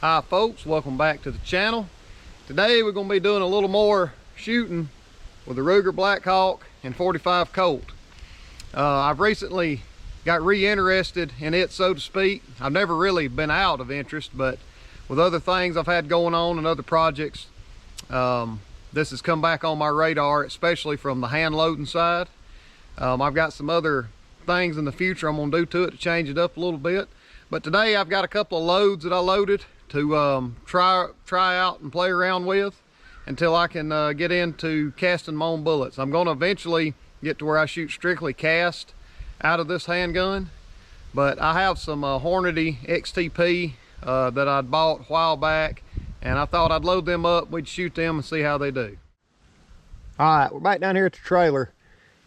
Hi folks, welcome back to the channel. Today we're going to be doing a little more shooting with the Ruger Blackhawk and 45 Colt. I've recently got re-interested in it, so to speak. I've never really been out of interest, but with other things I've had going on and other projects, this has come back on my radar, especially from the hand loading side. I've got some other things in the future I'm going to do to it to change it up a little bit. But today I've got a couple of loads that I loaded to try out and play around with until I can get into casting my own bullets. I'm going to eventually get to where I shoot strictly cast out of this handgun, but I have some Hornady XTP that I'd bought a while back, and I thought I'd load them up, we'd shoot them and see how they do. All right, we're back down here at the trailer.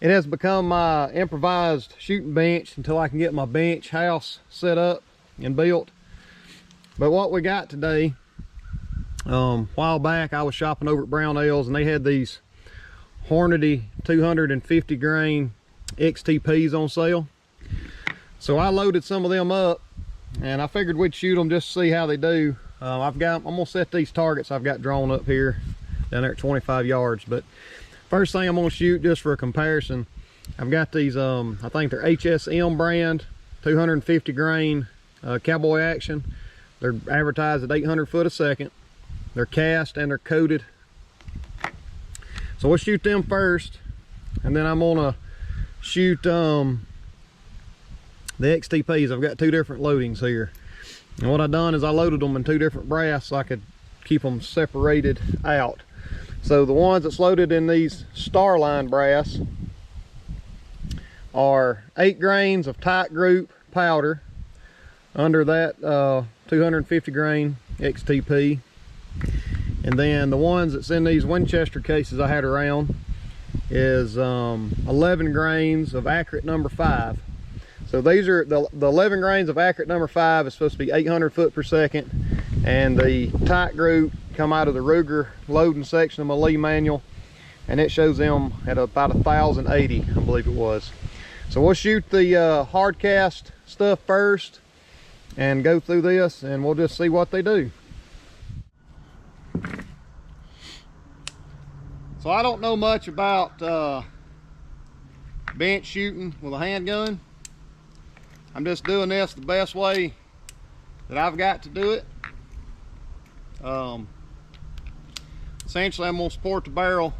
It has become my improvised shooting bench until I can get my bench house set up and built. But what we got today, a while back I was shopping over at Brownells and they had these Hornady 250 grain XTPs on sale. So I loaded some of them up and I figured we'd shoot them just to see how they do. I'm gonna set these targets I've got drawn up here down there at 25 yards. But first thing I'm gonna shoot, just for a comparison, I've got these, I think they're HSM brand 250 grain cowboy action. They're advertised at 800 foot a second. They're cast and they're coated. So we'll shoot them first, and then I'm gonna shoot the XTPs. I've got two different loadings here. And what I've done is I loaded them in two different brass so I could keep them separated out. So the ones that's loaded in these Starline brass are 8 grains of tight group powder under that 250 grain XTP. And then the ones that's in these Winchester cases I had around is 11 grains of accurate number 5. So these are the 11 grains of accurate number 5 is supposed to be 800 foot per second, and the tight group come out of the Ruger loading section of my Lee manual, and it shows them at about 1080, I believe it was. So we'll shoot the hard cast stuff first and go through this, and we'll just see what they do. So I don't know much about bench shooting with a handgun. I'm just doing this the best way that I've got to do it. Essentially I'm going to support the barrel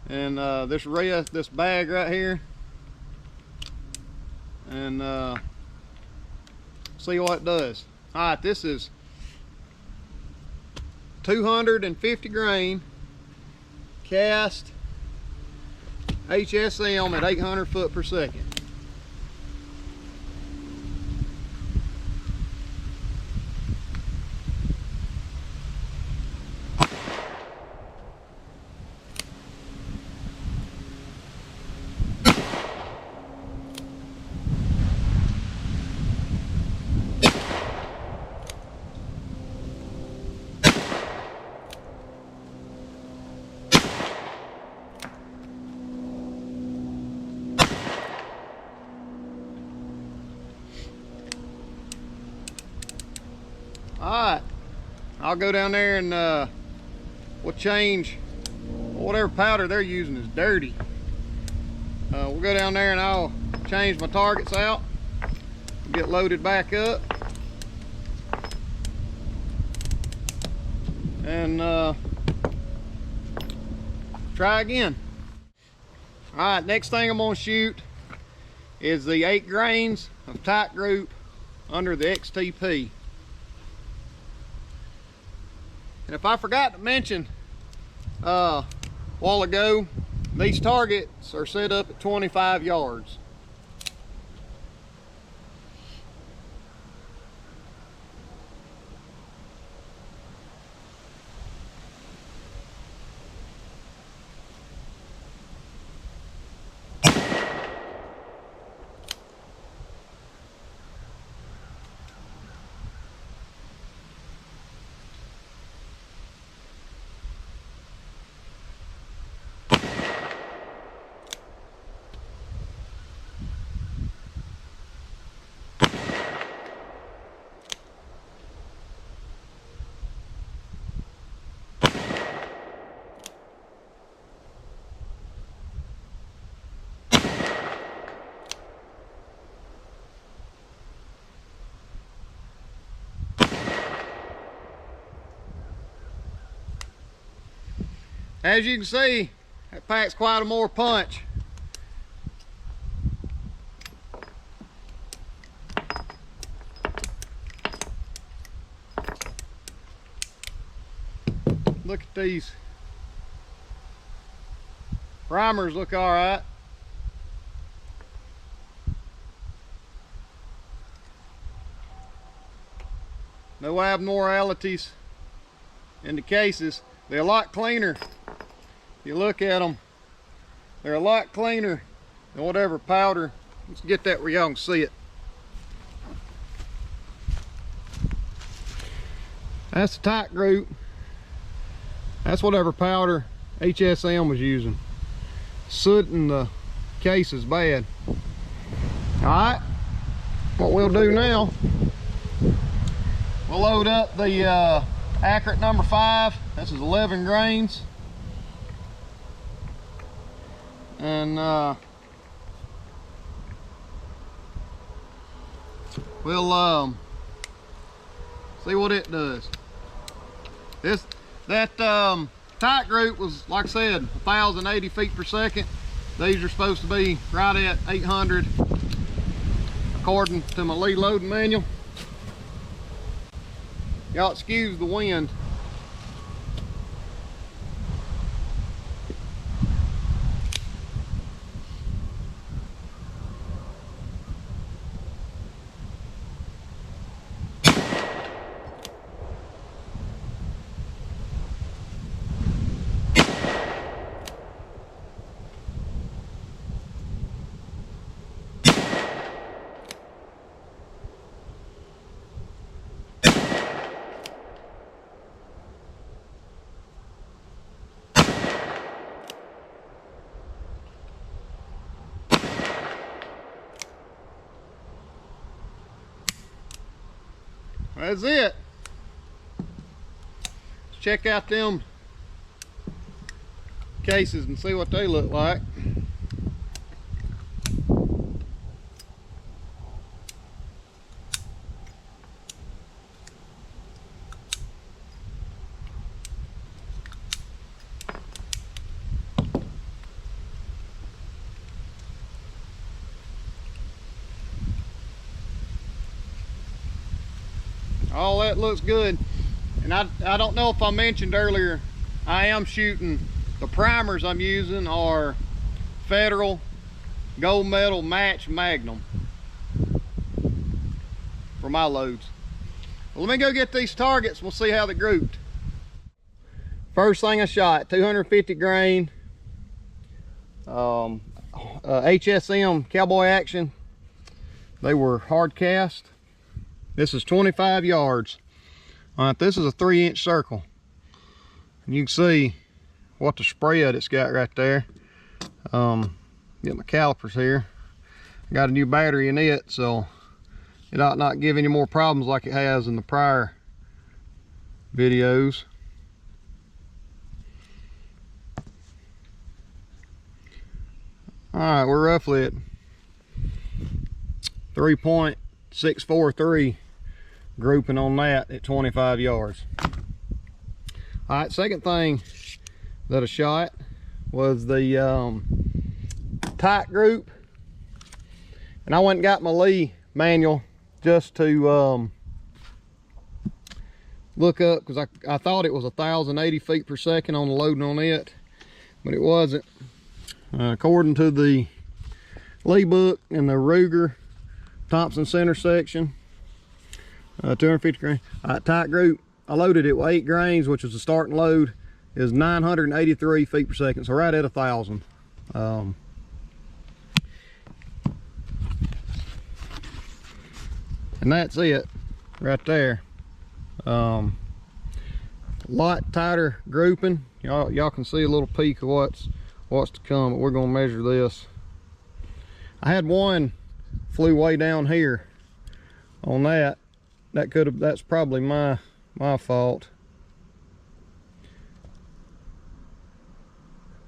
and this bag right here, and see what it does. All right, this is 250 grain cast HSM at 800 foot per second. Alright, I'll go down there and we'll change whatever powder they're using is dirty. We'll go down there and I'll change my targets out, get loaded back up, and try again. Alright, next thing I'm going to shoot is the 8 grains of tight group under the XTP. And if I forgot to mention a while ago, these targets are set up at 25 yards. As you can see, that packs quite a more punch. Look at these primers, look all right. No abnormalities in the cases. They're a lot cleaner. If you look at them, they're a lot cleaner than whatever powder. Let's get that where y'all can see it. That's the tight group. That's whatever powder HSM was using. Soot in the case is bad. All right, what we'll do now, we'll load up the Accurate number 5. This is 11 grains. And we'll see what it does. That tight group was, like I said, 1,080 feet per second. These are supposed to be right at 800 according to my lead loading manual. Y'all excuse the wind. That's it. Let's check out them cases and see what they look like. All that looks good. And I don't know if I mentioned earlier, I am shooting, the primers I'm using are Federal Gold Medal Match Magnum for my loads. Well, let me go get these targets and we'll see how they're grouped. First thing I shot, 250 grain HSM Cowboy Action. They were hard cast. This is 25 yards. All right, this is a 3-inch circle. And you can see what the spread it's got right there. Get my calipers here. I got a new battery in it, so it ought not give any more problems like it has in the prior videos. All right, we're roughly at 3.643 grouping on that at 25 yards. All right, second thing that I shot was the tight group, and I went and got my Lee manual just to look up, because I thought it was 1,080 feet per second on the loading on it, but it wasn't. According to the Lee book and the Ruger Thompson center section, 250 grain. Tight group, I loaded it with 8 grains, which was the starting load, is 983 feet per second, so right at 1,000. And that's it right there. Lot tighter grouping. Y'all can see a little peek of what's to come, but we're gonna measure this. I had one flew way down here on that. That's probably my fault.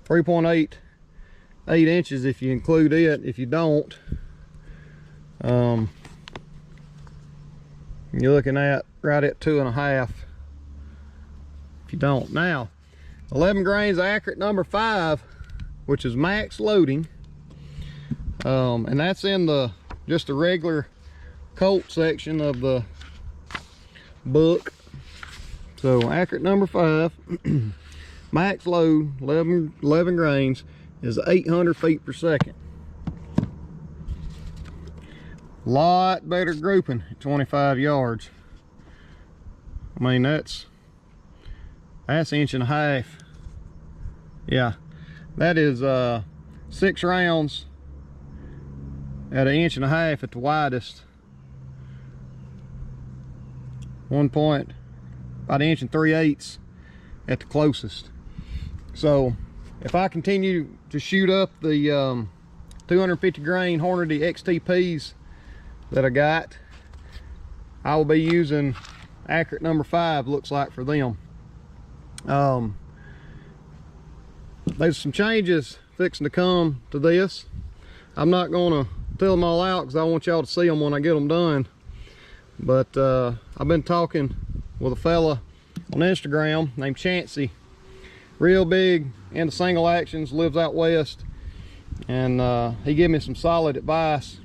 3.88 inches if you include it. If you don't, you're looking at right at 2.5 if you don't. Now 11 grains of accurate number 5, which is max loading. And that's in just the regular Colt section of the book. So accurate number 5, max load, 11 grains, is 800 feet per second. Lot better grouping at 25 yards. I mean, that's 1.5 inches. Yeah, that is 6 rounds at 1.5 inches at the widest. 1 point, about 1 3/8 inches at the closest. So if I continue to shoot up the 250 grain Hornady XTPs that I got, I will be using accurate number 5, looks like, for them. There's some changes fixing to come to this. I'm not gonna tell them all out because I want y'all to see them when I get them done. But I've been talking with a fella on Instagram named Chancey, real big into single actions, lives out west, and he gave me some solid advice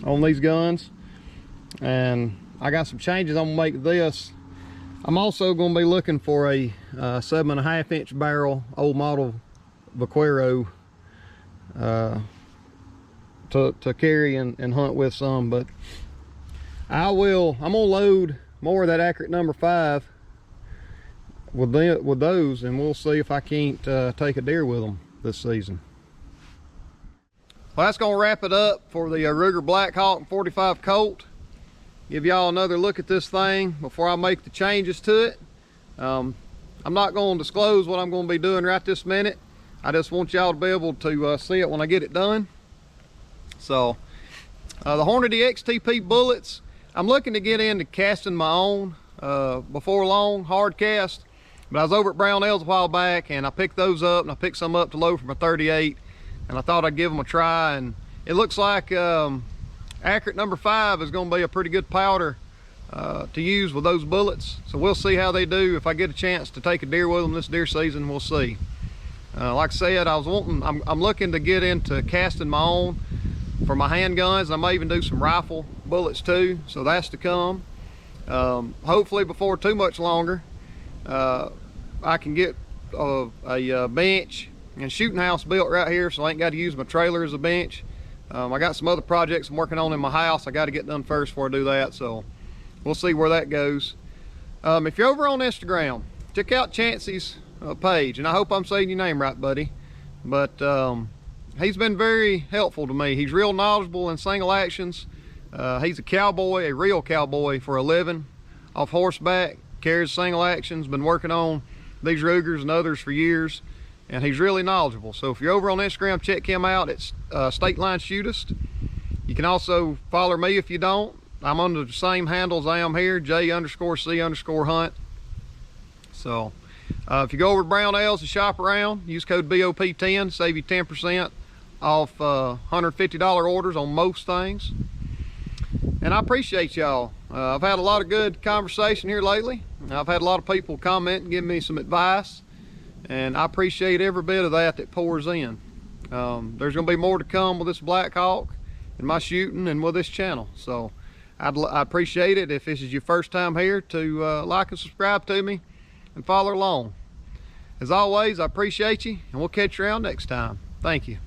on these guns, and I got some changes I'm gonna make to this. I'm also going to be looking for a 7.5 inch barrel old model Vaquero to carry and hunt with some. But I'm gonna load more of that accurate number 5 with those, and we'll see if I can't take a deer with them this season. Well, that's gonna wrap it up for the Ruger Blackhawk 45 Colt. Give y'all another look at this thing before I make the changes to it. I'm not going to disclose what I'm going to be doing right this minute. I just want y'all to be able to see it when I get it done. So the Hornady XTP bullets, I'm looking to get into casting my own before long, hard cast. But I was over at Brownells a while back, and I picked those up, and I picked some up to load from a 38, and I thought I'd give them a try. And it looks like accurate number 5 is going to be a pretty good powder to use with those bullets. So we'll see how they do. If I get a chance to take a deer with them this deer season, we'll see. Like I said, I'm looking to get into casting my own for my handguns. I may even do some rifle bullets too, so that's to come. Hopefully before too much longer, I can get a bench and shooting house built right here, so I ain't got to use my trailer as a bench. I got some other projects I'm working on in my house I got to get done first before I do that, so we'll see where that goes. If you're over on Instagram, check out Chancey's page, and I hope I'm saying your name right, buddy. But he's been very helpful to me. He's real knowledgeable in single actions. He's a cowboy, a real cowboy for a living, off horseback, carries single actions, been working on these Rugers and others for years. And he's really knowledgeable. So if you're over on Instagram, check him out. It's State Line Shootist. You can also follow me if you don't. I'm under the same handles I am here, J_C_hunt. So if you go over to Brownells and shop around, use code BOP10, save you 10% off $150 orders on most things. And I appreciate y'all. I've had a lot of good conversation here lately. I've had a lot of people comment and give me some advice, and I appreciate every bit of that pours in. There's going to be more to come with this Blackhawk and my shooting and with this channel. So I appreciate it if this is your first time here to like and subscribe to me and follow along. As always, I appreciate you, and we'll catch you around next time. Thank you.